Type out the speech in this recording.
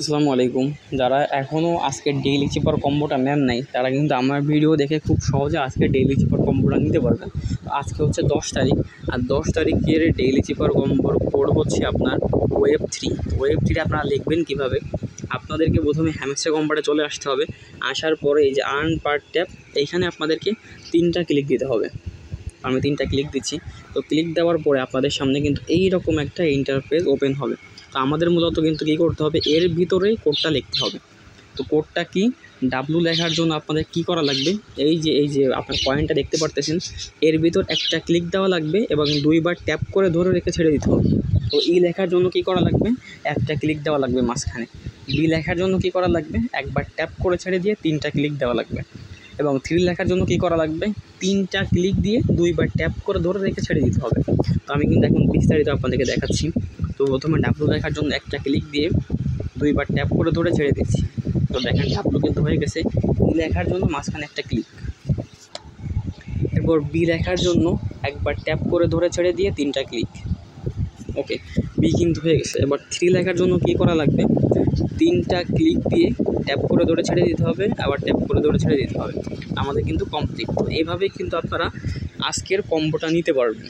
আসসালামু আলাইকুম। যারা এখনও আজকের ডেইলি চিপার কম্বোটা নেন নাই তারা কিন্তু আমার ভিডিও দেখে খুব সহজে আজকে ডেইলি চিপার কম্বোটা নিতে পারবেন। আজকে হচ্ছে 10 তারিখ, আর 10 তারিখের ডেইলি চিপার কম্বোর কোড হচ্ছে আপনার ওয়েব 3। ওয়েব 3 আপনারা লিখবেন কীভাবে? আপনাদেরকে প্রথমে হ্যামস্টার কম্বোটা চলে আসতে হবে। আসার পরে এই যে আর্ন পার ট্যাপ, এইখানে আপনাদেরকে 3টা ক্লিক দিতে হবে। আমি 3টা ক্লিক দিচ্ছি। তো ক্লিক দেওয়ার পরে আপনাদের সামনে কিন্তু এইরকম একটা ইন্টারফেস ওপেন হবে। তো আমাদের মূলত কিন্তু কী করতে হবে, এর ভিতরেই কোডটা লিখতে হবে। তো কোডটা কি, ডাব্লু লেখার জন্য আপনাদের কি করা লাগবে, এই যে আপনার পয়েন্টটা দেখতে পারতেছেন, এর ভিতর একটা ক্লিক দেওয়া লাগবে এবং 2বার ট্যাপ করে ধরে রেখে ছেড়ে দিতে হবে। তো ই লেখার জন্য কি করা লাগবে, একটা ক্লিক দেওয়া লাগবে মাঝখানে। বি লেখার জন্য কি করা লাগবে, একবার ট্যাপ করে ছেড়ে দিয়ে 3টা ক্লিক দেওয়া লাগবে। এবং 3 লেখার জন্য কি করা লাগবে, 3টা ক্লিক দিয়ে 2বার ট্যাপ করে ধরে রেখে ছেড়ে দিতে হবে। তো আমি কিন্তু এখন বিস্তারিত আপনাদেরকে দেখাচ্ছি। তো প্রথমে ডাব্লু লেখার জন্য একটা ক্লিক দিয়ে 2বার ট্যাপ করে ধরে ছেড়ে দিচ্ছি। তো দেখেন ডাব্লু কিন্তু হয়ে গেছে। ই লেখার জন্য মাঝখানে একটা ক্লিক, এরপর বি লেখার জন্য একবার ট্যাপ করে ধরে ছেড়ে দিয়ে 3টা ক্লিক। ওকে, বি কিন্তু হয়ে গেছে। এবার 3 লেখার জন্য কী করা লাগবে, 3টা ক্লিক দিয়ে ট্যাপ করে ধরে ছেড়ে দিতে হবে, আবার ট্যাপ করে ধরে ছেড়ে দিতে হবে। আমাদের কিন্তু কমপ্লিট। তো এইভাবেই কিন্তু আপনারা আজকের কম্বোটা নিতে পারবেন।